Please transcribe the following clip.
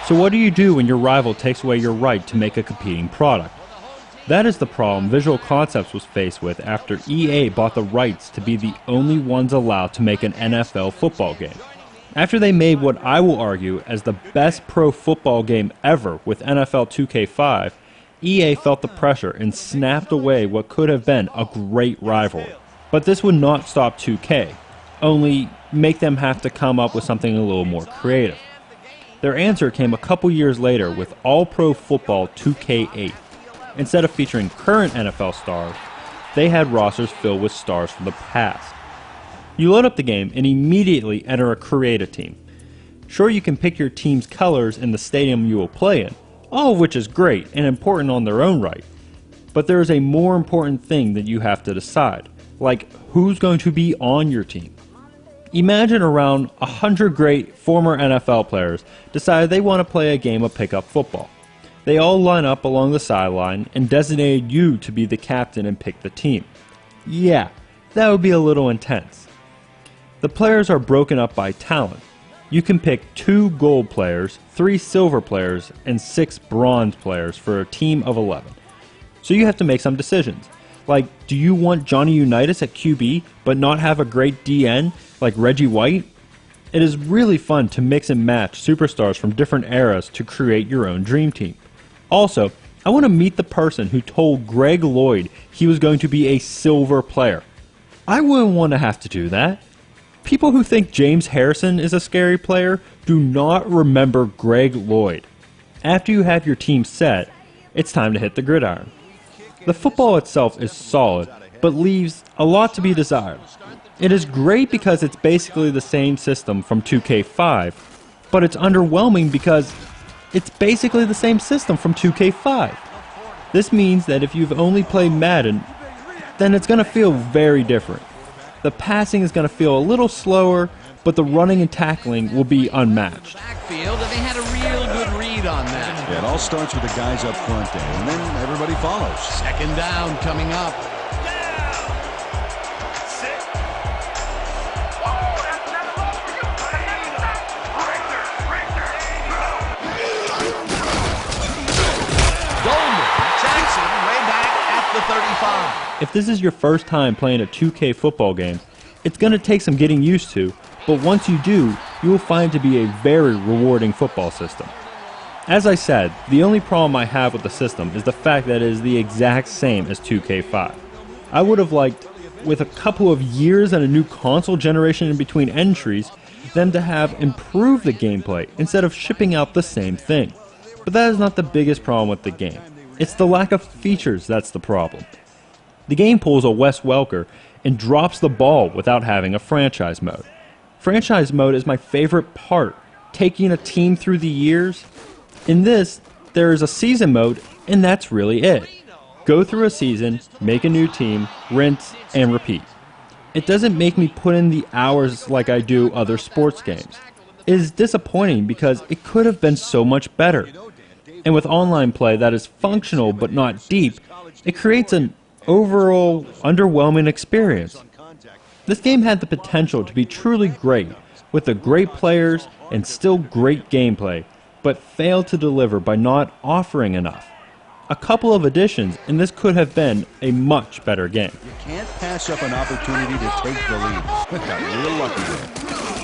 So what do you do when your rival takes away your right to make a competing product? That is the problem Visual Concepts was faced with after EA bought the rights to be the only ones allowed to make an NFL football game. After they made what I will argue as the best pro football game ever with NFL 2K5, EA felt the pressure and snapped away what could have been a great rivalry. But this would not stop 2K, only make them have to come up with something a little more creative. Their answer came a couple years later with All-Pro Football 2K8. Instead of featuring current NFL stars, they had rosters filled with stars from the past. You load up the game and immediately enter a create a team. Sure, you can pick your team's colors in the stadium you will play in, all of which is great and important on their own right. But there is a more important thing that you have to decide, like who's going to be on your team. Imagine around 100 great former NFL players decide they want to play a game of pickup football. They all line up along the sideline and designated you to be the captain and pick the team. Yeah, that would be a little intense. The players are broken up by talent. You can pick 2 gold players, 3 silver players, and 6 bronze players for a team of 11. So you have to make some decisions. Like, do you want Johnny Unitas at QB but not have a great DN like Reggie White? It is really fun to mix and match superstars from different eras to create your own dream team. Also, I want to meet the person who told Greg Lloyd he was going to be a silver player. I wouldn't want to have to do that. People who think James Harrison is a scary player do not remember Greg Lloyd. After you have your team set, it's time to hit the gridiron. The football itself is solid, but leaves a lot to be desired. It is great because it's basically the same system from 2K5, but it's underwhelming because it's basically the same system from 2K5. This means that if you've only played Madden, then it's going to feel very different. The passing is going to feel a little slower, but the running and tackling will be unmatched. Backfield, and they had a real good read on that. Yeah, it all starts with the guys up front there, and then everybody follows. Second down coming up. The 35. If this is your first time playing a 2K football game, it's going to take some getting used to, but once you do, you will find it to be a very rewarding football system. As I said, the only problem I have with the system is the fact that it is the exact same as 2K5. I would have liked, with a couple of years and a new console generation in between entries, them to have improved the gameplay instead of shipping out the same thing. But that is not the biggest problem with the game. It's the lack of features that's the problem. The game pulls a Wes Welker and drops the ball without having a franchise mode. Franchise mode is my favorite part, taking a team through the years. In this, there is a season mode, and that's really it. Go through a season, make a new team, rinse, and repeat. It doesn't make me put in the hours like I do other sports games. It is disappointing because it could have been so much better. And with online play that is functional but not deep, it creates an overall underwhelming experience. This game had the potential to be truly great, with the great players and still great gameplay, but failed to deliver by not offering enough. A couple of additions, and this could have been a much better game. You can't pass up an opportunity to take the lead. Got real lucky there.